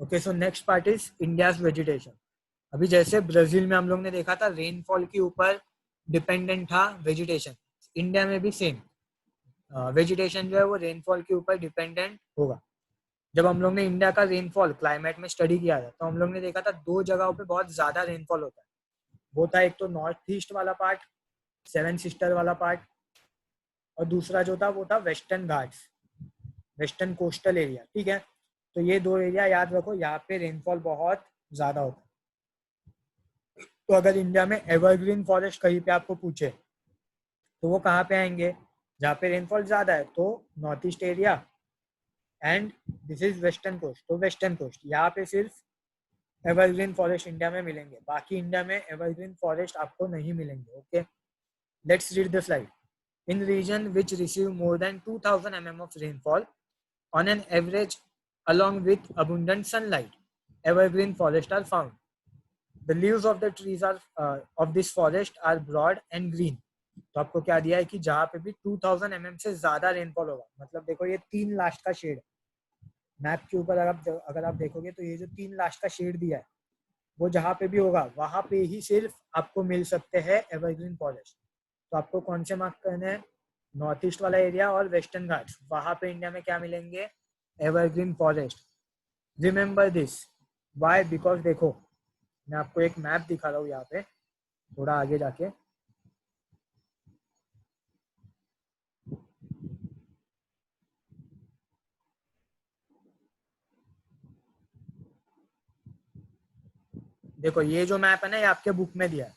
Okay, so next part is India's vegetation. अभी जैसे Brazil में हम लोग ने देखा था रेनफॉल के ऊपर डिपेंडेंट था वेजिटेशन, इंडिया में भी सेम वेजिटेशन जो है वो रेनफॉल के ऊपर डिपेंडेंट होगा। जब हम लोग ने इंडिया का रेनफॉल क्लाइमेट में स्टडी किया था तो हम लोग ने देखा था दो जगहों पे बहुत ज्यादा रेनफॉल होता है। वो था एक तो नॉर्थ ईस्ट वाला पार्ट, सेवन सिस्टर वाला पार्ट, और दूसरा जो था वो था western Ghats, western coastal area. ठीक है, तो ये दो एरिया याद रखो, यहाँ पे रेनफॉल बहुत ज्यादा होता है। तो अगर इंडिया में एवरग्रीन फॉरेस्ट कहीं पे आपको पूछे तो वो कहाँ पे आएंगे, जहाँ पे रेनफॉल ज्यादा है, तो north east area and this is western coast. तो वेस्टर्न कोस्ट यहाँ पे सिर्फ एवरग्रीन फॉरेस्ट इंडिया में मिलेंगे, बाकी इंडिया में एवरग्रीन फॉरेस्ट आपको नहीं मिलेंगे। Okay, let's read the slide. In region which receive more than 2000 mm of rainfall on an average along with abundant sunlight, evergreen forests are found. The leaves of the trees are of this forest are broad and green. तो आपको क्या दिया है कि जहाँ पे भी 2000 mm से ज्यादा रेनफॉल होगा, मतलब देखो ये तीन लास्ट का शेड मैप के ऊपर अगर आप देखोगे तो ये जो तीन लास्ट का शेड दिया है वो जहाँ पे भी होगा वहां पे ही सिर्फ आपको मिल सकते हैं एवरग्रीन फॉरेस्ट। तो आपको कौन से मार्क करने हैं, नॉर्थ ईस्ट वाला एरिया और वेस्टर्न घाट्स, वहां पे इंडिया में क्या मिलेंगे, evergreen forest. Remember this, why, because देखो मैं आपको एक मैप दिखा रहा हूँ यहाँ पे थोड़ा आगे जाके। देखो ये जो मैप है ना ये आपके बुक में दिया है,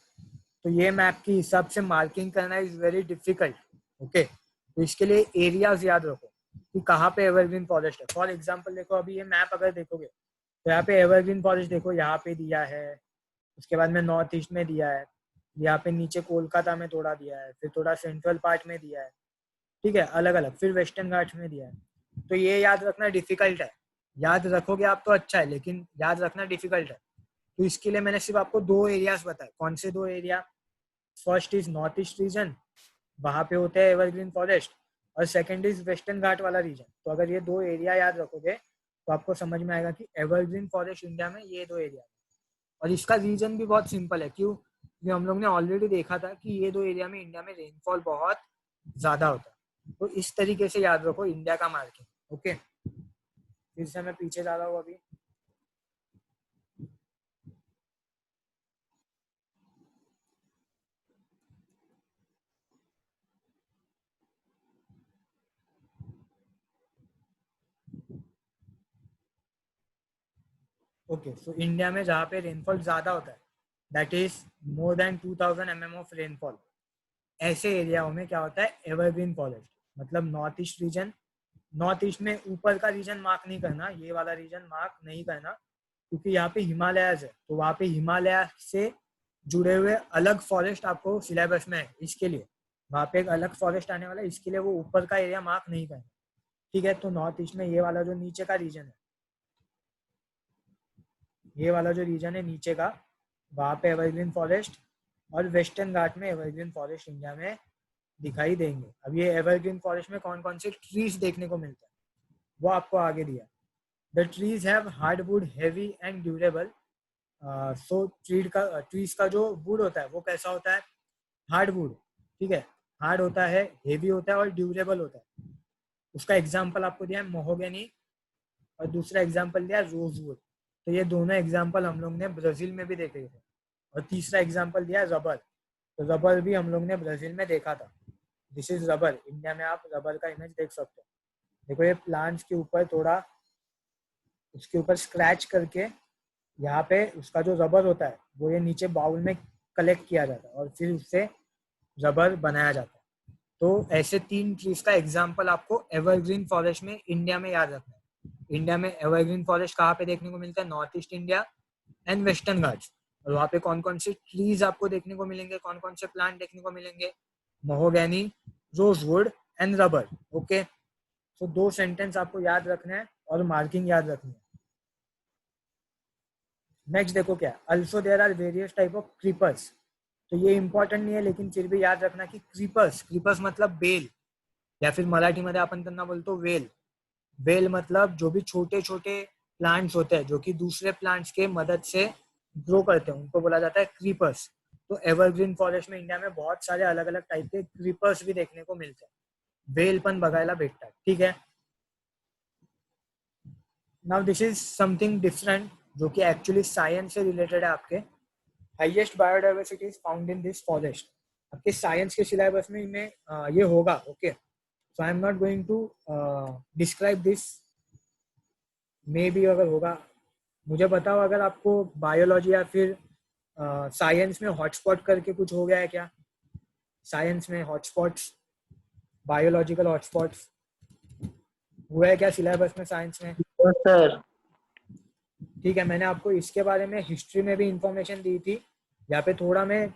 तो ये मैप के हिसाब से मार्किंग करना इज वेरी डिफिकल्ट। ओके, तो इसके लिए एरियाज याद रखो कि कहाँ पे एवरग्रीन फॉरेस्ट है। फॉर एग्जांपल देखो अभी ये मैप अगर देखोगे तो यहाँ पे एवरग्रीन फॉरेस्ट देखो यहाँ पे दिया है, उसके बाद में नॉर्थ ईस्ट में दिया है, यहाँ पे नीचे कोलकाता में थोड़ा दिया है, फिर थोड़ा सेंट्रल पार्ट में दिया है। ठीक है, अलग अलग, फिर वेस्टर्न घाट्स में दिया है। तो ये याद रखना डिफिकल्ट है, याद रखोगे आप तो अच्छा है, लेकिन याद रखना डिफिकल्ट है। तो इसके लिए मैंने सिर्फ आपको दो एरियाज बताए। कौन से दो area, first is north east region, वहां पे होते हैं एवरग्रीन फॉरेस्ट, और सेकंड इज वेस्टर्न घाट वाला रीजन। तो अगर ये दो एरिया याद रखोगे तो आपको समझ में आएगा कि एवरग्रीन फॉरेस्ट इंडिया में ये दो एरिया। और इसका रीजन भी बहुत सिंपल है, क्यों, क्योंकि हम लोग ने ऑलरेडी देखा था कि ये दो एरिया में इंडिया में रेनफॉल बहुत ज्यादा होता है। तो इस तरीके से याद रखो इंडिया का मार्किंग। ओके, फिर से मैं पीछे जा रहा हूँ अभी। ओके, सो इंडिया में जहाँ पे रेनफॉल ज्यादा होता है that is more than 2000 mm of rainfall, ऐसे एरियाओं में क्या होता है, एवरग्रीन फॉरेस्ट। मतलब north east region, north east में ऊपर का रीजन मार्क नहीं करना, ये वाला रीजन मार्क नहीं करना, क्योंकि यहाँ पे हिमालयाज है, तो वहाँ पे हिमालय से जुड़े हुए अलग फॉरेस्ट आपको सिलेबस में है, इसके लिए वहाँ पे एक अलग फॉरेस्ट आने वाला है, इसके लिए वो ऊपर का एरिया मार्क नहीं करना। ठीक है, तो नॉर्थ ईस्ट में ये वाला जो नीचे का रीजन है, ये वाला जो रीजन है नीचे का, वहाँ पे एवरग्रीन फॉरेस्ट, और वेस्टर्न घाट में एवरग्रीन फॉरेस्ट इंडिया में दिखाई देंगे। अब ये एवरग्रीन फॉरेस्ट में कौन कौन से ट्रीज देखने को मिलते हैं वो आपको आगे दिया। The trees have hardwood heavy and durable. So trees का जो वुड होता है वो कैसा होता है, हार्डवुड। ठीक है, हार्ड होता है, हेवी होता है और ड्यूरेबल होता है। उसका एग्जाम्पल आपको दिया है मोहोगनी, और दूसरा एग्जाम्पल दिया रोजवुड। तो ये दोनों एग्जाम्पल हम लोग ने ब्राजील में भी देखे थे। और तीसरा एग्जाम्पल दिया रबर, तो रबर भी हम लोग ने ब्राजील में देखा था। दिस इज रबर, इंडिया में आप रबर का इमेज देख सकते हो। देखो ये प्लांट्स के ऊपर थोड़ा उसके ऊपर स्क्रैच करके यहाँ पे उसका जो रबर होता है वो ये नीचे बाउल में कलेक्ट किया जाता है और फिर उससे रबर बनाया जाता है। तो ऐसे तीन ट्रीज का एग्जाम्पल आपको एवरग्रीन फॉरेस्ट में इंडिया में याद रखना है। इंडिया में एवरग्रीन फॉरेस्ट कहाँ पे देखने को मिलता है, north east India and western Ghats. और वहाँ पे कौन कौन से ट्रीज आपको देखने को मिलेंगे, कौन कौन से प्लांट देखने को मिलेंगे, महोगैनी, रोजवुड एंड रबर। ओके, तो दो सेंटेंस आपको याद रखना है और मार्किंग याद रखनी है। नेक्स्ट देखो क्या, also there are various type of creepers. तो ये इंपॉर्टेंट नहीं है लेकिन फिर भी याद रखना कि क्रीपर्स, क्रीपर्स मतलब बेल, या फिर मराठी मध्ये आपण त्यांना बोलतो वेल। वेल मतलब जो भी छोटे छोटे प्लांट्स होते हैं जो कि दूसरे प्लांट्स के मदद से ग्रो करते हैं, उनको बोला जाता है क्रीपर्स। तो एवरग्रीन फॉरेस्ट में इंडिया में बहुत सारे अलग अलग टाइप के क्रीपर्स भी देखने को मिलते हैं, बेल पण बघायला भेटतात, ठीक है। Now this is something different जो कि एक्चुअली साइंस से रिलेटेड है आपके। Highest biodiversity is found in this forest. आपके साइंस के सिलेबस में ये होगा, okay. So I am not going to describe this, maybe अगर होगा। मुझे बताओ अगर आपको बायोलॉजी या फिर साइंस में हॉटस्पॉट करके कुछ हो गया है क्या? साइंस में हॉटस्पॉट्स, बायोलॉजिकल हॉटस्पॉट्स हुआ है क्या सिलेबस में साइंस में? सर ठीक है, मैंने आपको इसके बारे में हिस्ट्री में भी इंफॉर्मेशन दी थी। यहाँ पे थोड़ा मैं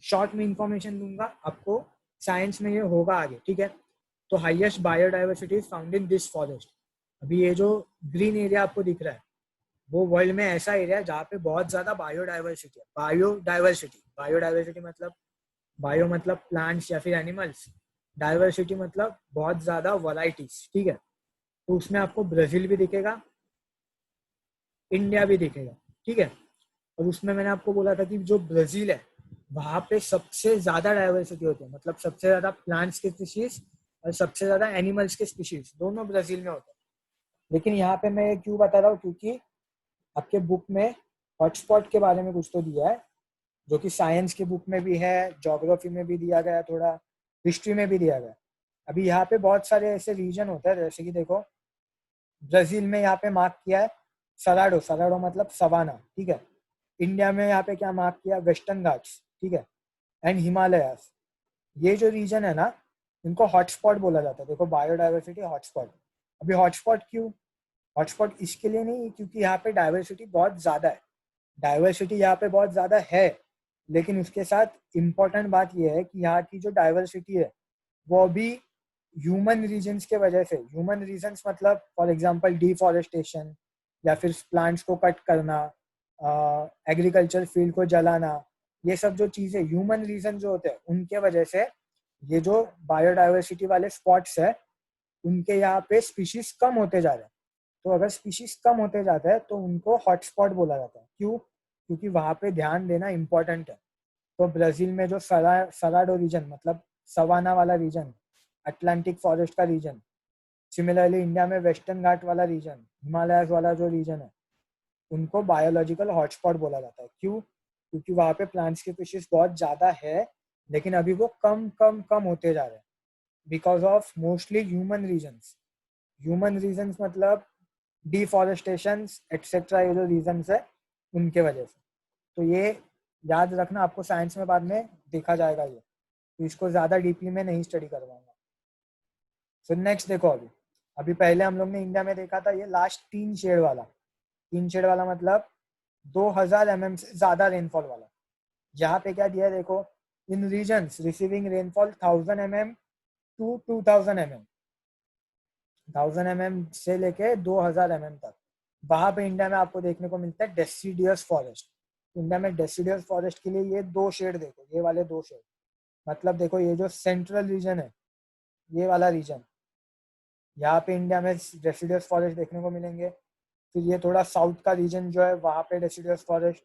शॉर्ट में इंफॉर्मेशन दूंगा आपको, साइंस में ये होगा आगे, ठीक है। तो highest biodiversity is found in this forest. अभी ये जो ग्रीन एरिया आपको दिख रहा है वो वर्ल्ड में ऐसा एरिया है जहाँ पे बहुत ज्यादा बायोडाइवर्सिटी है। बायोडाइवर्सिटी मतलब, बायो मतलब प्लांट्स या फिर एनिमल्स, डाइवर्सिटी मतलब बहुत ज्यादा वैरायटीज, ठीक है। तो उसमें आपको ब्राजील भी दिखेगा, इंडिया भी दिखेगा, ठीक है। और उसमें मैंने आपको बोला था कि जो ब्राजील है वहां पे सबसे ज्यादा डाइवर्सिटी होती है, मतलब सबसे ज्यादा प्लांट्स के स्पीशीज और सबसे ज्यादा एनिमल्स के स्पीशीज दोनों ब्राजील में होते हैं। लेकिन यहाँ पे मैं क्यों बता रहा हूँ, क्योंकि आपके बुक में हॉटस्पॉट के बारे में कुछ तो दिया है जो कि साइंस के बुक में भी है, ज्योग्राफी में भी दिया गया, थोड़ा हिस्ट्री में भी दिया गया। अभी यहाँ पे बहुत सारे ऐसे रीजन होते हैं, जैसे कि देखो ब्राजील में यहाँ पे मार्क किया है सराडो, सराडो मतलब सवाना, ठीक है। इंडिया में यहाँ पे क्या मार्क किया, वेस्टर्न घाट्स, ठीक है, एंड हिमालयास। ये जो रीजन है ना, इनको हॉटस्पॉट बोला जाता है। देखो बायोडाइवर्सिटी हॉटस्पॉट। अभी हॉटस्पॉट क्यों? हॉटस्पॉट इसके लिए नहीं क्योंकि यहाँ पे डाइवर्सिटी बहुत ज्यादा है, डाइवर्सिटी यहाँ पे बहुत ज्यादा है, लेकिन उसके साथ इम्पोर्टेंट बात यह है कि यहाँ की जो डाइवर्सिटी है वो अभी ह्यूमन रीजन्स के वजह से, ह्यूमन रीजन्स मतलब फॉर एग्जांपल डिफॉरेस्टेशन या फिर प्लांट्स को कट करना, एग्रीकल्चर फील्ड को जलाना, ये सब जो चीजें ह्यूमन रीजन जो होते हैं उनके वजह से ये जो बायोडाइवर्सिटी वाले स्पॉट्स है उनके यहाँ पे स्पीशीज कम होते जा रहे हैं। तो अगर स्पीशीज कम होते जाते हैं तो उनको हॉटस्पॉट बोला जाता है। क्यों? क्योंकि वहां पे ध्यान देना इम्पोर्टेंट है। तो ब्राजील में जो सराडो रीजन मतलब सवाना वाला रीजन, अटलांटिक फॉरेस्ट का रीजन, सिमिलरली इंडिया में वेस्टर्न घाट वाला रीजन, हिमालयस वाला जो रीजन है, उनको बायोलॉजिकल हॉटस्पॉट बोला जाता है। क्यों? क्योंकि वहाँ पे प्लांट्स की स्पीशीज बहुत ज्यादा है, लेकिन अभी वो कम कम कम होते जा रहे हैं because of mostly human reasons. Human reasons मतलब डिफॉरेस्टेशन एटसेट्रा, ये जो रीजन्स है उनके वजह से। तो ये याद रखना, आपको साइंस में बाद में देखा जाएगा ये, तो इसको ज्यादा डीपली में नहीं स्टडी करवाऊंगा। सो नेक्स्ट देखो, अभी अभी पहले हम लोग ने इंडिया में देखा था ये लास्ट 3 शेड वाला। 3 शेड वाला मतलब 2000 mm से ज्यादा रेनफॉल वाला। यहाँ पे क्या दिया है देखो, in regions receiving rainfall 1000 mm to 2000 mm, 1000 mm से लेके 2000 mm तक। वहां पे इंडिया में आपको देखने को मिलता है डेसिडियस फॉरेस्ट। इंडिया में डेसिडियस फॉरेस्ट के लिए ये 2 शेड देखो, ये वाले 2 शेड मतलब देखो ये जो सेंट्रल रीजन है, ये वाला रीजन, यहाँ पे इंडिया में डेसिडियस फॉरेस्ट देखने को मिलेंगे। फिर ये थोड़ा साउथ का रीजन जो है वहाँ पे डेसिडियस फॉरेस्ट।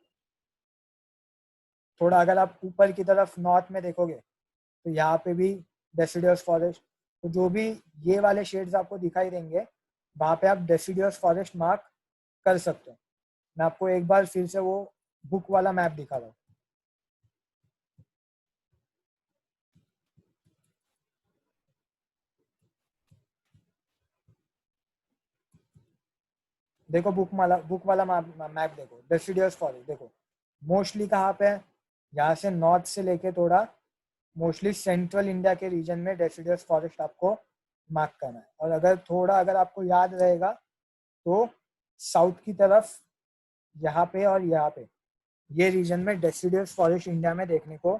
थोड़ा अगर आप ऊपर की तरफ नॉर्थ में देखोगे तो यहाँ पे भी डेसिडियस फॉरेस्ट। तो जो भी ये वाले शेड्स आपको दिखाई देंगे वहाँ पे आप डेसिडियस फॉरेस्ट मार्क कर सकते हो। मैं आपको एक बार फिर से वो बुक वाला मैप दिखा रहा हूँ। देखो बुक वाला मैप देखो, डेसिडियस फॉरेस्ट देखो मोस्टली कहाँ पे है, यहाँ से नॉर्थ से लेके थोड़ा मोस्टली सेंट्रल इंडिया के रीजन में डेसिडियस फॉरेस्ट आपको मार्क करना है। और अगर थोड़ा अगर आपको याद रहेगा तो साउथ की तरफ यहाँ पे और यहाँ पे ये रीजन में डेसिडियस फॉरेस्ट इंडिया में देखने को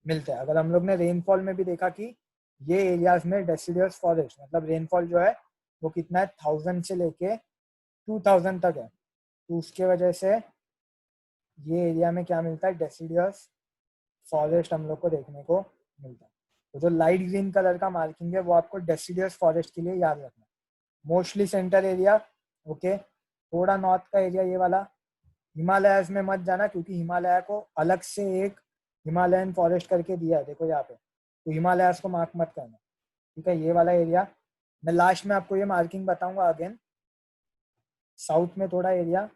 मिलता है। अगर हम लोग ने रेनफॉल में भी देखा कि ये एरियाज में डेसिडियस फॉरेस्ट मतलब रेनफॉल जो है वो कितना है, 1000 से लेके 2000 तक है। तो उसके वजह से ये एरिया में क्या मिलता है, डेसिडियस फॉरेस्ट हम लोग को देखने को मिलता है। तो जो लाइट ग्रीन कलर का मार्किंग है वो आपको डेसिडियस फॉरेस्ट के लिए याद रखना है। मोस्टली सेंटर एरिया, ओके, थोड़ा नॉर्थ का एरिया ये वाला, हिमालयाज में मत जाना क्योंकि हिमालय को अलग से एक हिमालयन फॉरेस्ट करके दिया है, देखो यहाँ पे, तो हिमालयाज को मार्क मत करना, ठीक है। ये वाला एरिया मैं लास्ट में आपको ये मार्किंग बताऊंगा अगेन, साउथ में थोड़ा area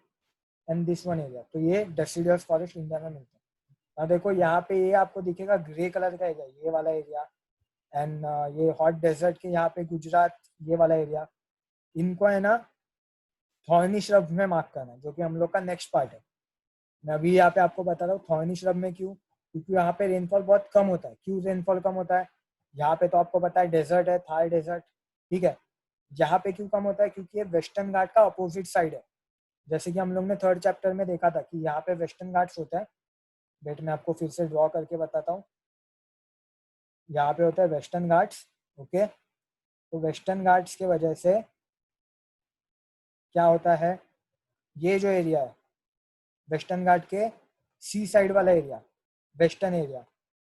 and this one area, तो ये डेसिडियस फॉरेस्ट इंडिया में मिलते हैं। अब देखो यहाँ पे ये आपको दिखेगा ग्रे कलर का एरिया, ये वाला एरिया, एंड ये हॉट डेजर्ट के यहाँ पे गुजरात ये वाला एरिया, इनको है ना थॉर्नी श्रब में मार्क करना है, जो कि हम लोग का नेक्स्ट पार्ट है। मैं अभी यहाँ पे आपको बता रहा हूँ थॉर्नी श्रब में क्यों, क्योंकि यहाँ पे रेनफॉल बहुत कम होता है। क्यों रेनफॉल कम होता है, यहाँ पे तो आपको पता है डेजर्ट है, थार डेजर्ट, ठीक है। यहाँ पे क्यों कम होता है, क्योंकि ये वेस्टर्न घाट का अपोजिट साइड है। जैसे कि हम लोग ने थर्ड चैप्टर में देखा था कि यहाँ पे वेस्टर्न घाट्स होता है, वेट मैं आपको फिर से ड्रॉ करके बताता हूँ। यहाँ पे होता है वेस्टर्न घाट्स, ओके। तो वेस्टर्न घाट्स के वजह से क्या होता है, ये जो एरिया है वेस्टर्न घाट के सी साइड वाला एरिया, वेस्टर्न एरिया,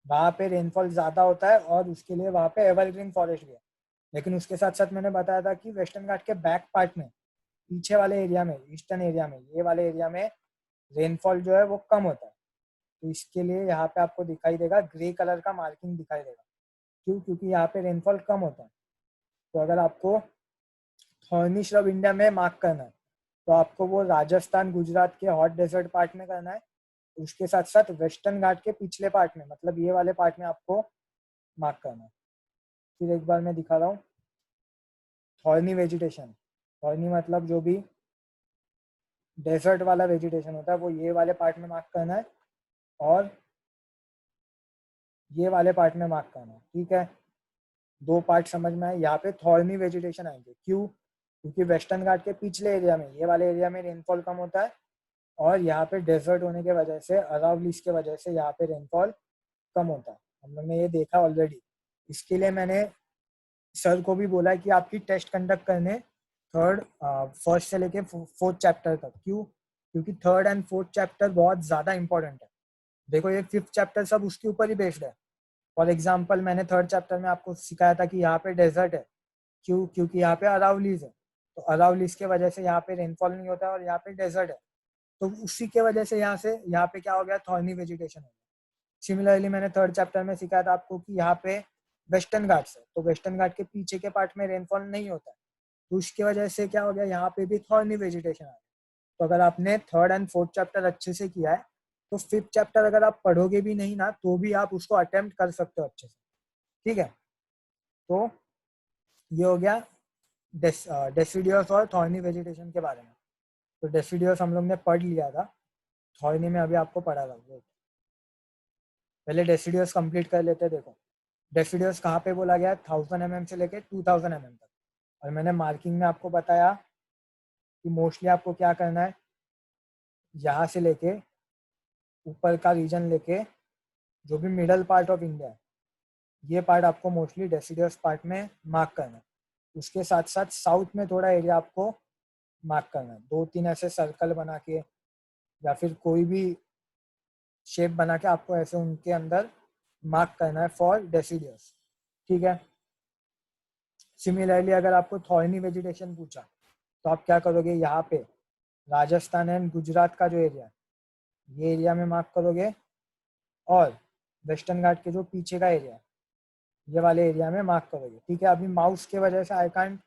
वहाँ पे रेनफॉल ज़्यादा होता है और उसके लिए वहाँ पे एवरग्रीन फॉरेस्ट भी है। लेकिन उसके साथ साथ मैंने बताया था कि वेस्टर्न घाट के बैक पार्ट में, पीछे वाले एरिया में, ईस्टर्न एरिया में, ये वाले एरिया में रेनफॉल जो है वो कम होता है। तो इसके लिए यहाँ पे आपको दिखाई देगा ग्रे कलर का मार्किंग दिखाई देगा। क्यों, क्योंकि यहाँ पे रेनफॉल कम होता है। तो अगर आपको थॉर्नी श्रब इंडिया में मार्क करना है तो आपको वो राजस्थान गुजरात के हॉट डेजर्ट पार्ट में करना है, उसके साथ साथ वेस्टर्न घाट के पिछले पार्ट में, मतलब ये वाले पार्ट में आपको मार्क करना है। फिर एक बार मैं दिखा रहा हूँ, थॉर्नी वेजिटेशन, थॉर्नी मतलब जो भी डेजर्ट वाला वेजिटेशन होता है वो ये वाले पार्ट में मार्क करना है और ये वाले पार्ट में मार्क करना है, ठीक है। दो पार्ट समझ में आए। यहाँ पे थॉर्नी वेजिटेशन आएंगे, क्यों, क्योंकि वेस्टर्न घाट के पिछले एरिया में, ये वाले एरिया में रेनफॉल कम होता है और यहाँ पे डेजर्ट होने के वजह से, अरावलीज के वजह से यहाँ पे रेनफॉल कम होता है। हम लोग ने ये देखा ऑलरेडी। इसके लिए मैंने सर को भी बोला है कि आपकी टेस्ट कंडक्ट करने थर्ड फर्स्ट से लेके फोर्थ चैप्टर तक। क्यों, क्योंकि थर्ड एंड फोर्थ चैप्टर बहुत ज़्यादा इंपॉर्टेंट है। देखो ये फिफ्थ चैप्टर सब उसके ऊपर ही बेस्ड है। फॉर एग्जाम्पल मैंने थर्ड चैप्टर में आपको सिखाया था कि यहाँ पे डेजर्ट है, क्यों, क्योंकि यहाँ पे अरावलीज है, तो अरावलीज के वजह से यहाँ पे रेनफॉल नहीं होता है और यहाँ पे डेजर्ट है, तो उसी के वजह से यहाँ पे क्या हो गया, थॉर्नी वेजिटेशन हो गया। सिमिलरली मैंने थर्ड चैप्टर में सिखाया था आपको कि यहाँ पे वेस्टर्न घाट्स है, तो वेस्टर्न घाट के पीछे के पार्ट में रेनफॉल नहीं होता है, तो उसकी वजह से क्या हो गया, यहाँ पे भी थॉर्नी वेजिटेशन आ गया। तो अगर आपने थर्ड एंड फोर्थ चैप्टर अच्छे से किया है तो फिफ्थ चैप्टर अगर आप पढ़ोगे भी नहीं ना तो भी आप उसको अटेम्प्ट कर सकते हो अच्छे से, ठीक है। तो ये हो गया डेसिडियस और थॉर्नी वेजिटेशन के बारे में। तो डेसिडियस हम लोग ने पढ़ लिया था, थॉर्नी में अभी आपको पढ़ा था। पहले डेसिडियस कंप्लीट कर लेते हैं। देखो डेसिडियस कहाँ पे बोला गया है, 1000 mm से लेके 2000 mm तक। और मैंने मार्किंग में आपको बताया कि मोस्टली आपको क्या करना है, यहाँ से लेके ऊपर का रीजन लेके जो भी मिडल पार्ट ऑफ इंडिया है, ये पार्ट आपको मोस्टली डेसिडियस पार्ट में मार्क करना है। उसके साथ साथ साउथ में थोड़ा एरिया आपको मार्क करना है, 2-3 ऐसे सर्कल बना के या फिर कोई भी शेप बना के आपको ऐसे उनके अंदर मार्क करना है फॉर डेसिडियस, ठीक है। सिमिलरली अगर आपको थॉर्नी वेजिटेशन पूछा तो आप क्या करोगे, यहाँ पे राजस्थान एंड गुजरात का जो एरिया है ये एरिया में मार्क करोगे और वेस्टर्न घाट के जो पीछे का एरिया है ये वाले एरिया में मार्क करोगे, ठीक है। अभी माउस के वजह से आई कांट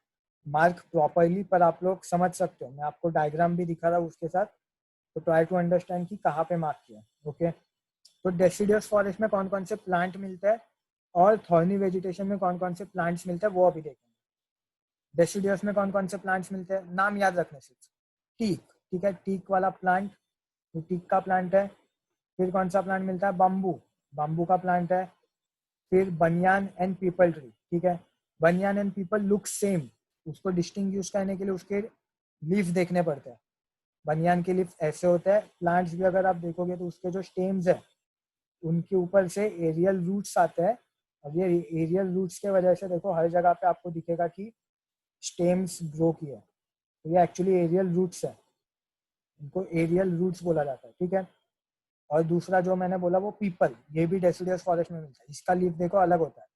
मार्क प्रॉपरली, पर आप लोग समझ सकते हो, मैं आपको डायग्राम भी दिखा रहा हूँ उसके साथ, तो ट्राई टू अंडरस्टैंड कि कहाँ पे मार्क किया, ओके। तो डेसिडियस फॉरेस्ट में कौन कौन से प्लांट मिलते हैं और थॉर्नी वेजिटेशन में कौन कौन से प्लांट्स मिलते हैं वो अभी देखेंगे। डेसिडियस में कौन कौन से प्लांट्स मिलते हैं, नाम याद रखने सिर्फ, टीक, ठीक है, टीक वाला प्लांट, ये टीक का प्लांट है। फिर कौन सा प्लांट मिलता है, बम्बू, बम्बू का प्लांट है। फिर बनियान एंड पीपल ट्री, ठीक है। बनियान एंड पीपल लुक सेम, उसको डिस्टिंग्विश करने के लिए उसके लीफ देखने पड़ते हैं। बनियान के लीफ ऐसे होते हैं, प्लांट्स भी अगर आप देखोगे तो उसके जो स्टेम्स है उनके ऊपर से एरियल रूट्स आते हैं। अब ये एरियल रूट्स के वजह से देखो हर जगह पे आपको दिखेगा कि स्टेम्स ग्रो किए, तो ये एक्चुअली एरियल रूट्स है, इनको एरियल रूट्स बोला जाता है, ठीक है। और दूसरा जो मैंने बोला वो पीपल, ये भी डेसिडियस फॉरेस्ट में मिलता है। इसका लीफ देखो अलग होता है,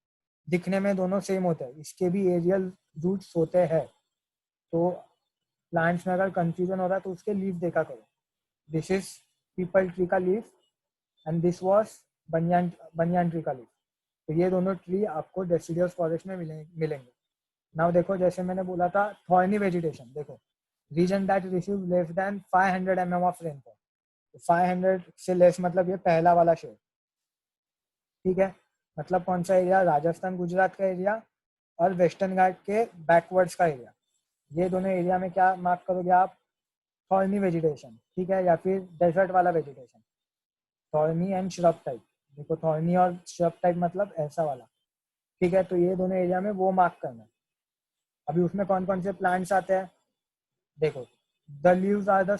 दिखने में दोनों सेम होते हैं, इसके भी एरियल रूट्स होते हैं। तो प्लांट्स में अगर कंफ्यूजन हो रहा है तो उसके लीफ देखा करो. दिस इज पीपल ट्री का leaf and this was banyan tree का लीफ. तो ये दोनों ट्री आपको डेसिडियस फॉरेस्ट में मिलेंगे. नाउ देखो, जैसे मैंने बोला था थॉर्नी वेजिटेशन, देखो region that receive less than 500 mm of rainfall. 500 से लेस मतलब ये पहला वाला शेड. ठीक है, मतलब कौन सा एरिया? राजस्थान गुजरात का एरिया और वेस्टर्न घाट के बैकवर्ड्स का एरिया. ये दोनों एरिया में क्या मार्क करोगे आप? Thorny vegetation. ठीक है, या फिर डेजर्ट वाला vegetation, thorny and shrub type. देखो थॉर्नी और श्रब टाइप मतलब ऐसा वाला. ठीक है, तो ये दोनों एरिया में वो मार्क करना है. अभी उसमें कौन कौन से प्लांट्स आते हैं देखो. The leaves are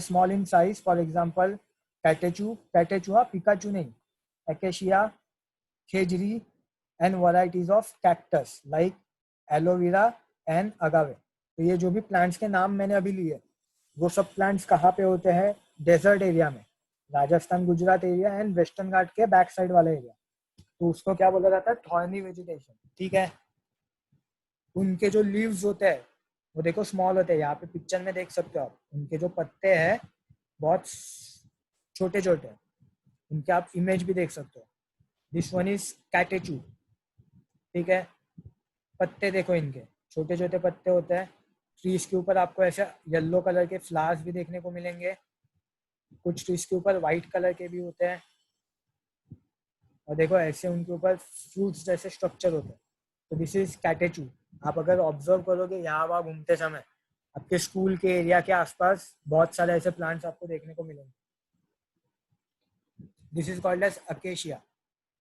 small in size. For example catechu, Pikachu नहीं, acacia, khejri and varieties of cactus like aloe vera and agave. तो ये जो भी प्लांट्स के नाम मैंने अभी लिए, वो सब प्लांट्स कहाँ पे होते हैं? डेजर्ट एरिया में, Rajasthan Gujarat area and western Ghat के बैक साइड वाला एरिया. तो उसको क्या बोला जाता है? Thorny vegetation. ठीक है, उनके जो लीव्स होते हैं वो देखो स्मॉल होते हैं. यहाँ पे पिक्चर में देख सकते हो आप, उनके जो पत्ते हैं बहुत छोटे छोटे, उनके आप इमेज भी देख सकते हो. This one is catechu. ठीक है, पत्ते देखो इनके छोटे छोटे पत्ते होते हैं. ट्रीज के ऊपर आपको ऐसे येलो कलर के फ्लावर्स भी देखने को मिलेंगे. कुछ ट्रीज के ऊपर व्हाइट कलर के भी होते हैं. और देखो ऐसे उनके ऊपर फ्रूट्स जैसे स्ट्रक्चर होते हैं. तो दिस इज कैटेचू. आप अगर ऑब्जर्व करोगे यहाँ वहाँ घूमते समय, आपके स्कूल के एरिया के आसपास बहुत सारे ऐसे प्लांट्स आपको देखने को मिलेंगे. This is called as acacia.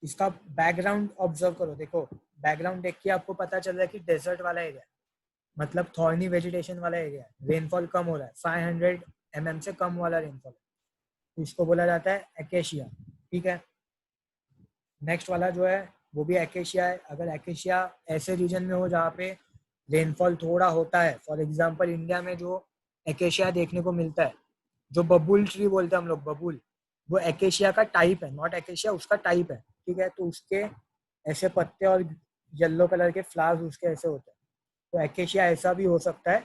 इसका बैकग्राउंड ऑब्जर्व करो. देखो बैकग्राउंड देख के आपको पता चल रहा है कि डेजर्ट वाला एरिया, मतलब थॉर्नी वेजिटेशन वाला एरिया है. रेनफॉल कम हो रहा है, 500 mm से कम वाला रेनफॉल. तो इसको बोला जाता है एकेशिया. ठीक है, नेक्स्ट वाला जो है वो भी एकेशिया है. अगर एकेशिया ऐसे रीजन में हो जहाँ पे रेनफॉल थोड़ा होता है, फॉर एग्जांपल इंडिया में जो एकेशिया देखने को मिलता है, जो बबूल ट्री बोलते हैं हम लोग, बबूल, वो एकेशिया का टाइप है, नॉट एकेशिया, उसका टाइप है. ठीक है, तो उसके ऐसे पत्ते और येलो कलर के फ्लावर्स उसके ऐसे होते हैं. तो एकेशिया ऐसा भी हो सकता है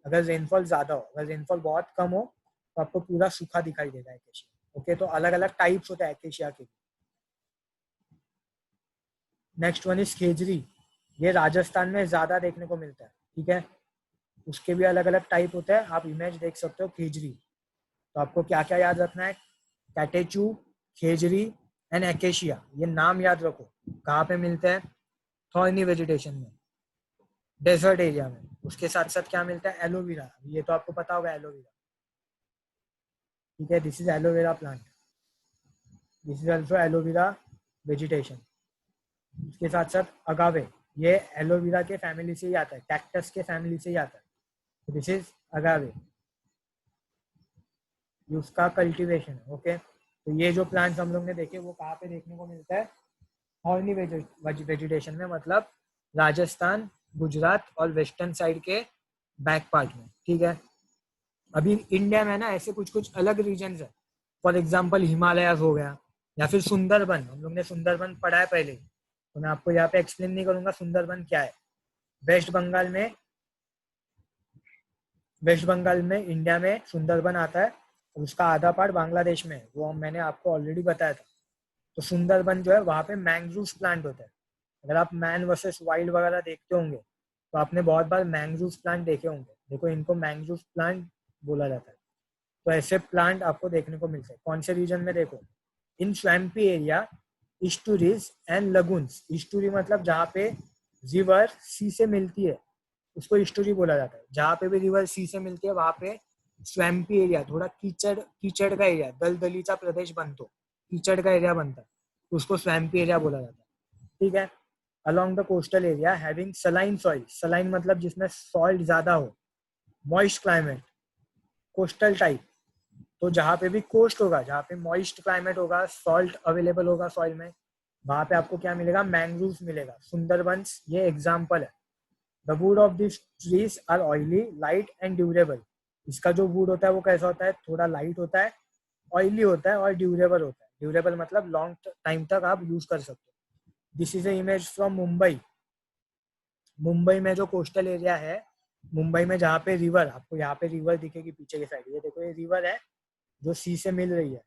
अगर रेनफॉल ज्यादा हो. अगर रेनफॉल बहुत कम हो तो आपको पूरा सूखा दिखाई देगा एकेशिया. ओके, तो अलग अलग टाइप्स होते हैं एकेशिया के. Next one is khejri. ये राजस्थान में ज्यादा देखने को मिलता है. ठीक है, उसके भी अलग अलग टाइप होते हैं. आप इमेज देख सकते हो खेजरी. तो आपको क्या क्या याद रखना है? Catechu, khejri and acacia. ये नाम याद रखो. कहाँ पे मिलते हैं? थॉर्नी वेजिटेशन में, डेजर्ट एरिया में. उसके साथ साथ क्या मिलता है? एलोवेरा. ये तो आपको पता होगा एलोवेरा. ठीक है, this is aloe vera plant. This is also aloe vera vegetation. उसके साथ साथ अगावे, ये एलोवेरा के फैमिली से ही आता है, कैक्टस के फैमिली से ही आता है. दिस इज अगावे, उसका कल्टीवेशन है. ओके, तो ये जो प्लांट्स हम लोग ने देखे वो कहाँ पे देखने को मिलता है? थॉर्नी वेजिटेशन में, मतलब राजस्थान, गुजरात और वेस्टर्न साइड के बैक पार्ट में. ठीक है, अभी इंडिया में ना ऐसे कुछ कुछ अलग रीजन है. फॉर एग्जाम्पल हिमालयाज हो गया, या फिर सुंदरबन. हम लोग ने सुंदरबन पढ़ा है पहले, तो मैं आपको यहाँ पे एक्सप्लेन नहीं करूंगा सुंदरबन क्या है. वेस्ट बंगाल में इंडिया में सुंदरबन आता है, और उसका आधा पार्ट बांग्लादेश में है. वो मैंने आपको ऑलरेडी बताया था. तो सुंदरबन जो है वहाँ पे मैंग्रोव प्लांट होता है. अगर आप मैन वर्सेस वाइल्ड वगैरह देखते होंगे तो आपने बहुत बार मैंग्रोव प्लांट देखे होंगे. देखो इनको मैंग्रोव प्लांट बोला जाता है. तो ऐसे प्लांट आपको देखने को मिलते हैं. कौन से रीजन में? देखो, इन स्वैम्पी एरिया, ईस्टुरीज एंड लगून्स. ईस्टुरी मतलब जहाँ पे रिवर सी से मिलती है, उसको ईस्टुरी बोला जाता है. जहाँ पे भी रिवर सी से मिलती है वहाँ पे स्वैम्पी एरिया, थोड़ा कीचड़ कीचड़ का एरिया, दलदलीचा प्रदेश बनतो, कीचड़ का एरिया बनता है, उसको स्वैम्पी एरिया बोला जाता है. ठीक है, along the coastal area having saline soil. Saline मतलब जिसमें सॉल्ट ज्यादा हो. Moist climate, coastal type. तो जहाँ पे भी कोस्ट होगा, जहाँ पे मॉइस्ट क्लाइमेट होगा, सॉल्ट अवेलेबल होगा सॉइल में, वहां पे आपको क्या मिलेगा? मैंग्रोव्स मिलेगा. सुंदरबंस ये एग्जाम्पल है. The wood of this trees are oily, light and durable. इसका जो वुड होता है वो कैसा होता है? थोड़ा लाइट होता है, ऑयली होता है और ड्यूरेबल होता है. ड्यूरेबल मतलब लॉन्ग टाइम तक आप यूज कर सकते हो. This is a image from Mumbai. Mumbai में जो कोस्टल एरिया है मुंबई में जहाँ पे रिवर, आपको यहाँ पे रिवर दिखेगी पीछे की साइड, ये देखो ये रिवर है जो सी से मिल रही है।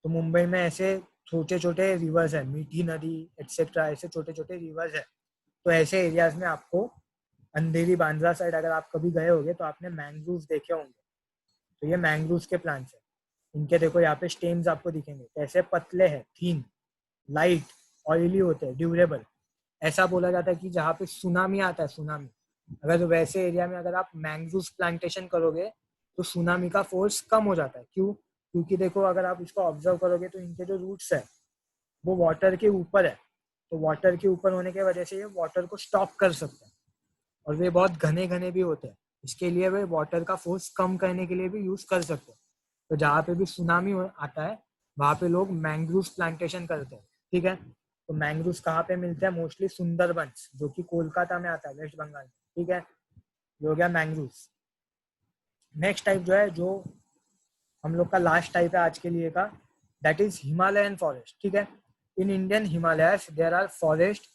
तो मुंबई में ऐसे छोटे छोटे रिवर्स है, मीठी नदी एक्सेट्रा, ऐसे छोटे छोटे रिवर्स है। तो ऐसे एरियाज में आपको, अंधेरी बांद्रा साइड अगर आप कभी गए होंगे तो आपने मैंग्रोव देखे होंगे। तो ये मैंग्रोव के प्लांट्स है। इनके देखो यहाँ पे स्टेम्स आपको दिखेंगे, कैसे पतले हैं, थीन, लाइट, ऑयली होते हैं, ड्यूरेबल। ऐसा बोला जाता है कि जहाँ पे सुनामी आता है, सुनामी, अगर वैसे एरिया में अगर आप मैंग्रोव प्लांटेशन करोगे तो सुनामी का फोर्स कम हो जाता है। क्यों? क्योंकि देखो अगर आप इसको ऑब्जर्व करोगे तो इनके जो रूट्स है वो वाटर के ऊपर है। तो वाटर के ऊपर होने की वजह से ये वाटर को स्टॉप कर सकते हैं, और वे बहुत घने घने भी होते हैं। इसके लिए वे वाटर का फोर्स कम करने के लिए भी यूज कर सकते हैं। तो जहाँ पे भी सुनामी आता है वहाँ पे लोग मैंग्रोव प्लांटेशन करते हैं। ठीक है, तो मैंग्रोव कहाँ पे मिलते हैं? मोस्टली सुंदरबंस, जो कि कोलकाता में आता है, वेस्ट बंगाल में। ठीक है, ये हो गया मैंग्रोव। नेक्स्ट टाइप जो है, जो हम लोग का लास्ट टाइप है आज के लिए का, दैट इज हिमालयन फॉरेस्ट। ठीक है, in Indian Himalayas there are forest,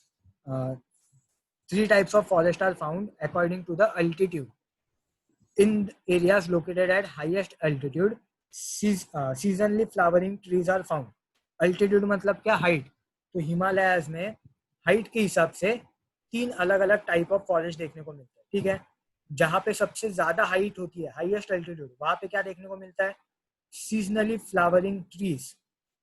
three types of forest are found according to the altitude. In areas located at highest altitude, seasonally flowering trees are found. Altitude मतलब क्या? Height. तो Himalayas में height के हिसाब से 3 अलग अलग टाइप ऑफ फॉरेस्ट देखने को मिलता है। ठीक है, जहाँ पे सबसे ज्यादा हाइट होती है, हाईएस्ट एल्टीट्यूड, वहां पे क्या देखने को मिलता है? Seasonally flowering trees.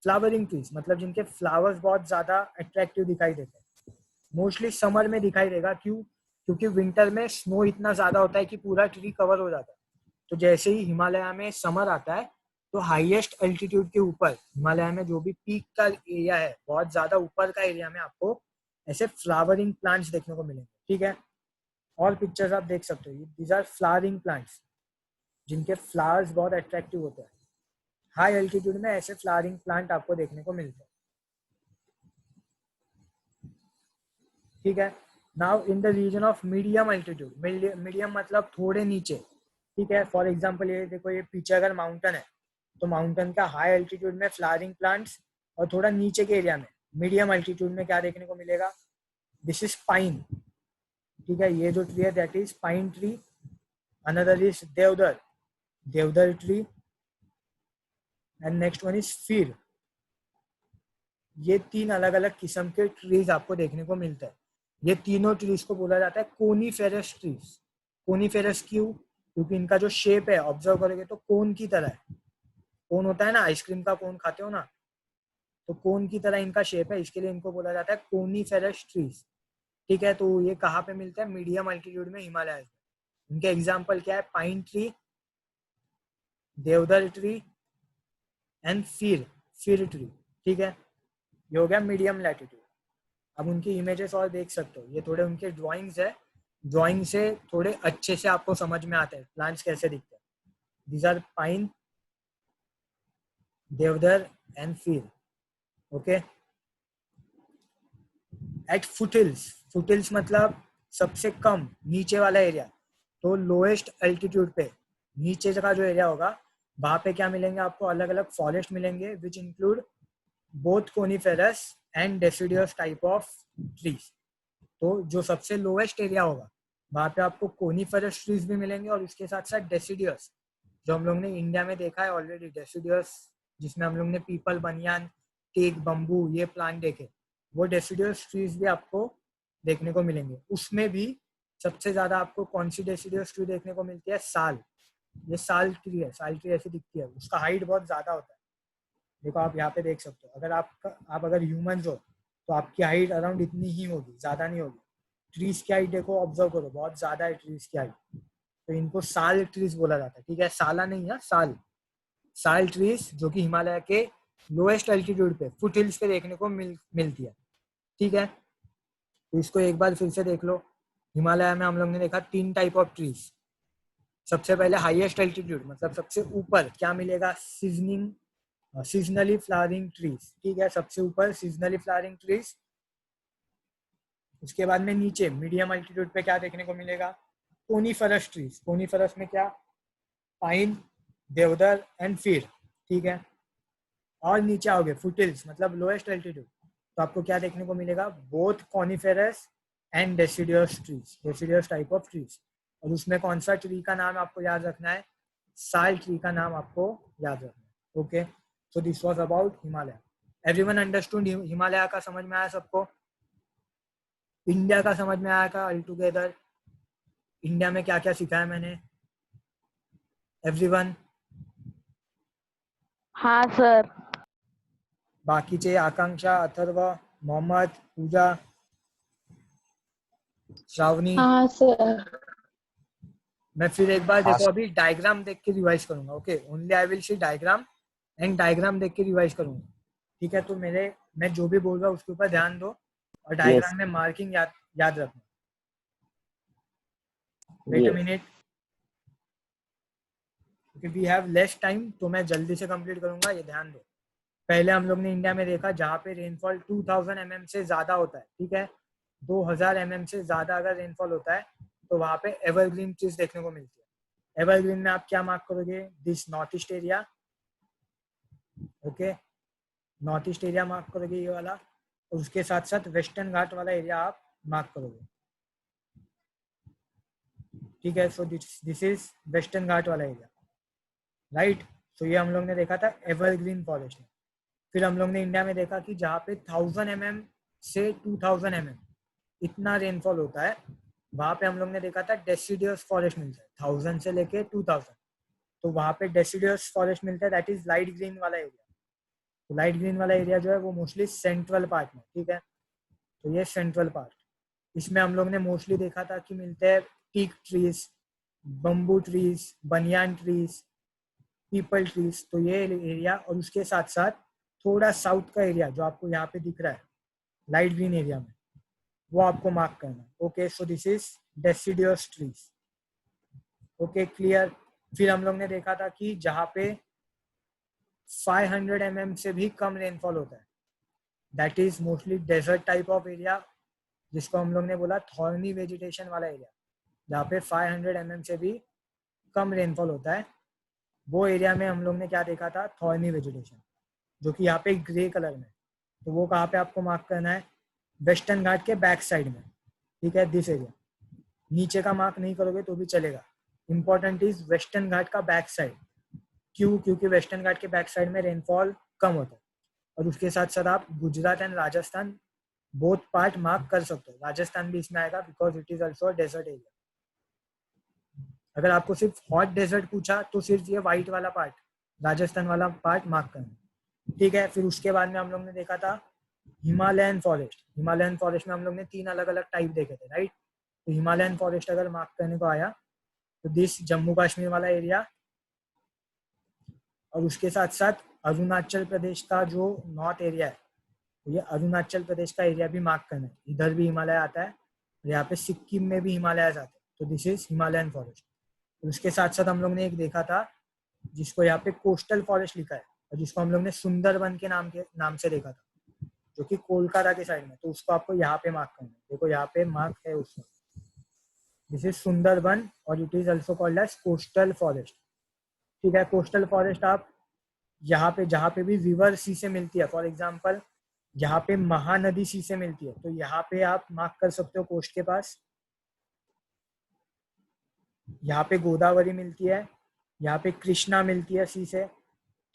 Flowering trees मतलब जिनके फ्लावर्स बहुत ज्यादा अट्रैक्टिव दिखाई देते हैं। मोस्टली समर में दिखाई देगा। क्यों? क्योंकि विंटर में स्नो इतना ज्यादा होता है कि पूरा ट्री कवर हो जाता है। तो जैसे ही हिमालय में समर आता है तो हाईएस्ट एल्टीट्यूड के ऊपर, हिमालय में जो भी पीक का एरिया है, बहुत ज्यादा ऊपर का एरिया में आपको ऐसे फ्लावरिंग प्लांट्स देखने को मिलेंगे। ठीक है, और पिक्चर्स आप देख सकते हो, दीज आर फ्लावरिंग प्लांट्स जिनके फ्लावर्स बहुत अट्रैक्टिव होते हैं। हाई एल्टीट्यूड में ऐसे फ्लावरिंग प्लांट आपको देखने को मिलते हैं। ठीक है, now in the region of medium altitude, medium मतलब थोड़े नीचे। ठीक है, फॉर एग्जांपल ये देखो, ये पीछे अगर माउंटेन है तो माउंटेन का हाई एल्टीट्यूड में फ्लावरिंग प्लांट्स, और थोड़ा नीचे के एरिया में मीडियम एल्टीट्यूड में क्या देखने को मिलेगा? This is pine. ठीक है, ये जो ट्री है that is pine tree. Another is deodar, deodar tree, and next one is fir. ये 3 अलग अलग किस्म के ट्रीज आपको देखने को मिलते हैं। ये तीनों ट्रीज को बोला जाता है कोनीफेरस ट्रीज। कोनीफेरस क्यों? क्योंकि इनका जो शेप है ऑब्जर्व करोगे तो कोन की तरह है। कोन होता है ना, आइसक्रीम का कोन खाते हो ना, तो कोन की तरह इनका शेप है, इसके लिए इनको बोला जाता है कोनीफेरस ट्रीज। ठीक है, तो ये कहाँ पे मिलते हैं? मीडियम एल्टीट्यूड में, हिमालय में। इनके एग्जाम्पल क्या है? पाइन ट्री, देवदार ट्री, एंड फीर ट्री। ठीक है, ये हो गया मीडियम लैटिट्यूड। अब उनकी इमेजेस और देख सकते हो, ये थोड़े उनके ड्राइंग्स है, ड्राइंग से थोड़े अच्छे से आपको समझ में आते हैं प्लांट्स कैसे दिखते हैं। These are pine, deodar and fir. Okay, at foothills, foothills मतलब सबसे कम नीचे वाला एरिया, तो लोएस्ट एल्टीट्यूड पे नीचे का जो एरिया होगा वहां पे क्या मिलेंगे आपको? अलग अलग फॉरेस्ट मिलेंगे which include both coniferous and deciduous type of trees. तो जो सबसे लोएस्ट एरिया होगा वहां पे आपको कोनीफेरस ट्रीज भी मिलेंगे, और इसके साथ साथ डेसिडियस, जो हम लोग ने इंडिया में देखा है ऑलरेडी, डेसिडियस, जिसमें हम लोग ने पीपल, बनियान, टेक, बम्बू, ये प्लांट देखे, वो डेसिडियस ट्रीज भी आपको देखने को मिलेंगे। उसमें भी सबसे ज्यादा आपको कौन सी डेसिडियस ट्री देखने को मिलती है? साल। ये साल ट्री है, साल ट्री ऐसी दिखती है, उसका हाइट बहुत ज्यादा होता है। देखो आप यहाँ पे देख सकते हो, अगर आप अगर ह्यूमंस हो तो आपकी हाइट अराउंड इतनी ही होगी, ज्यादा नहीं होगी। ट्रीज की हाइट देखो, ऑब्जर्व करो, बहुत ज्यादा है ट्रीज की हाइट। तो इनको साल ट्रीज बोला जाता है। ठीक है, साला नहीं है, साल। साल ट्रीज जो कि हिमालय के लोएस्ट एल्टीट्यूड पे, फुट हिल्स पे देखने को मिलती है। ठीक है, तो इसको एक बार फिर से देख लो। हिमालय में हम लोग ने देखा 3 टाइप ऑफ ट्रीज। सबसे पहले हाईएस्ट एल्टीट्यूड मतलब सबसे ऊपर क्या मिलेगा? Seasonally flowering trees. ठीक है, सबसे ऊपर सीजनली फ्लावरिंग ट्रीज। उसके बाद में नीचे मीडियम एल्टीट्यूड पे क्या देखने को मिलेगा? Coniferous trees. कोनीफरस में क्या? Pine, deodar and फीर। ठीक है, और नीचे आओगे फुटिल्स मतलब लोएस्ट एल्टीट्यूड, तो आपको क्या देखने को मिलेगा? Both coniferous and deciduous trees, deciduous type of trees. और उसमें कौन सा ट्री का नाम आपको याद रखना है, साल ट्री का नाम आपको याद रखना है। Okay, so this was about Himalaya. Everyone understood? Himalaya का समझ में आया सबको? इंडिया का समझ में आया का ऑल टुगेदर? इंडिया में क्या क्या सिखाया मैंने? एवरीवन? हाँ सर। बाकीचे आकांक्षा, अथर्व, मोहम्मद, पूजा, श्रावणी? हाँ सर। मैं फिर एक बार देखो अभी डायग्राम देख के रिवाइज करूंगा। Okay, only I will C diagram and diagram देख के रिवाइज करूंगा। ठीक है, तो मैं जो भी बोल रहा हूँ उसके ऊपर ध्यान दो और डायग्राम में मार्किंग याद रखना। वेट अ मिनट, क्योंकि वी हैव लेस टाइम, तो मैं जल्दी से कंप्लीट करूंगा, ये ध्यान दो। पहले हम लोग ने इंडिया में देखा जहाँ पे रेनफॉल 2000 mm से ज्यादा होता है, ठीक है, 2000 mm से ज्यादा अगर रेनफॉल होता है तो वहाँ पे एवरग्रीन ट्रीज देखने को मिलती है। एवरग्रीन में आप क्या मार्क करोगे? This north east area. Okay, north east area mark करोगे ये वाला, और उसके साथ साथ वेस्टर्न घाट वाला एरिया आप मार्क करोगे। ठीक है, सो दिस इज वेस्टर्न घाट वाला एरिया, राइट। सो ये हम लोग ने देखा था एवरग्रीन फॉरेस्ट में। फिर हम लोग ने इंडिया में देखा कि जहाँ पे 1000 mm से 2000 mm इतना रेनफॉल होता है, वहां पे हम लोग ने देखा था डेसिडियस फॉरेस्ट मिलता है 1000 से लेके 2000। तो वहां पे डेसिडियस फॉरेस्ट मिलता है, दैट इज लाइट ग्रीन वाला एरिया। तो लाइट ग्रीन वाला एरिया जो है वो मोस्टली सेंट्रल पार्ट में, ठीक है, तो ये सेंट्रल पार्ट। इसमें हम लोग ने मोस्टली देखा था कि मिलते हैं टीक ट्रीज, बम्बू ट्रीज, बनियान ट्रीज, पीपल ट्रीज। तो ये एरिया, और उसके साथ साथ थोड़ा साउथ का एरिया जो आपको यहाँ पे दिख रहा है लाइट ग्रीन एरिया में, वो आपको मार्क करना है। Okay, so this is deciduous trees. Okay, clear. फिर हम लोग ने देखा था कि जहाँ पे 500 mm से भी कम रेनफॉल होता है, that is mostly desert type of area, जिसको हम लोग ने बोला थॉर्नी वेजिटेशन वाला एरिया। जहाँ पे 500 mm से भी कम रेनफॉल होता है, वो एरिया में हम लोग ने क्या देखा था? थॉर्नी वेजिटेशन, जो कि यहाँ पे ग्रे कलर में। तो वो कहाँ पे आपको मार्क करना है? वेस्टर्न घाट के बैक साइड में, ठीक है, दिस एरिया। नीचे का मार्क नहीं करोगे तो भी चलेगा। इंपॉर्टेंट इज वेस्टर्न घाट का बैक साइड। क्यों? क्योंकि वेस्टर्न घाट के बैक साइड में रेनफॉल कम होता है। और उसके साथ साथ आप Gujarat and Rajasthan both part mark कर सकते हो। राजस्थान भी इसमें आएगा because it is also desert area. अगर आपको सिर्फ हॉट डेजर्ट पूछा तो सिर्फ ये व्हाइट वाला पार्ट, राजस्थान वाला पार्ट मार्क करना, ठीक है। फिर उसके बाद में हम लोग ने देखा था हिमालयन फॉरेस्ट। हिमालयन फॉरेस्ट में हम लोग ने 3 अलग अलग टाइप देखे थे, राइट। तो हिमालयन फॉरेस्ट अगर मार्क करने को आया तो दिस जम्मू कश्मीर वाला एरिया, और उसके साथ साथ अरुणाचल प्रदेश का जो नॉर्थ एरिया है, तो ये अरुणाचल प्रदेश का एरिया भी मार्क करना है। इधर भी हिमालय आता है और यहाँ पे सिक्किम में भी हिमालय आते हैं, तो दिस इज हिमालयन फॉरेस्ट। उसके साथ साथ हम लोग ने एक देखा था जिसको यहाँ पे कोस्टल फॉरेस्ट लिखा है, और जिसको हम लोग ने सुंदरबन के नाम से देखा था, जो कि कोलकाता के साइड में। तो उसको आपको यहाँ पे मार्क करना है। देखो यहाँ पे मार्क है उसमें, दिस इज सुंदरबन, और it is also called as coastal forest, ठीक है। कोस्टल फॉरेस्ट आप यहाँ पे जहाँ पे भी रिवर सी से मिलती है, फॉर एग्जाम्पल यहाँ पे महानदी सी से मिलती है, तो यहाँ पे आप मार्क कर सकते हो कोस्ट के पास। यहाँ पे गोदावरी मिलती है, यहाँ पे कृष्णा मिलती है सी से,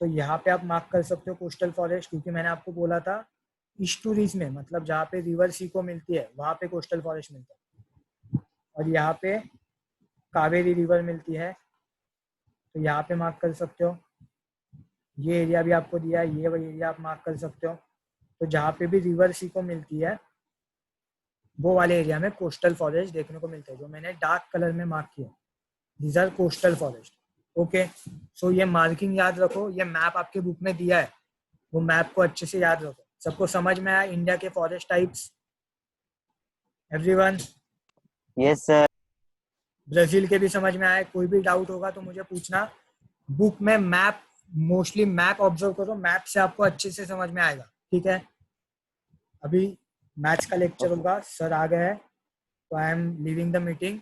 तो यहाँ पे आप मार्क कर सकते हो कोस्टल फॉरेस्ट। क्योंकि मैंने आपको बोला था ईस्टुरीज में, मतलब जहाँ पे रिवर सी को मिलती है वहां पे कोस्टल फॉरेस्ट मिलता है। और यहाँ पे कावेरी रिवर मिलती है, तो यहाँ पे मार्क कर सकते हो। ये एरिया भी आपको दिया है, ये वही एरिया आप मार्क कर सकते हो। तो जहाँ पे भी रिवर सी को मिलती है वो वाले एरिया में कोस्टल फॉरेस्ट देखने को मिलते हैं, जो मैंने डार्क कलर में मार्क किया। These are coastal forest. Okay, so ये मार्किंग याद रखो, ये मैप आपके बुक में दिया है, वो मैप को अच्छे से याद रखो। सबको समझ में आया इंडिया के forest types? Everyone? Yes sir. Brazil के भी समझ में आया? कोई भी डाउट होगा तो मुझे पूछना। बुक में मैप, मोस्टली मैप ऑब्जर्व करो, मैप से आपको अच्छे से समझ में आएगा, ठीक है। अभी मैथ्स का लेक्चर होगा, सर आ गए हैं, तो I am leaving the meeting.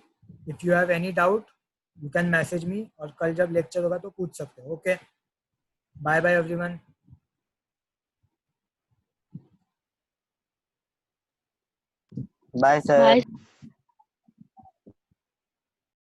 If you have any doubt you can message me, और कल जब लेक्चर होगा तो पूछ सकते हो। Okay, bye bye everyone. Bye sir. Bye.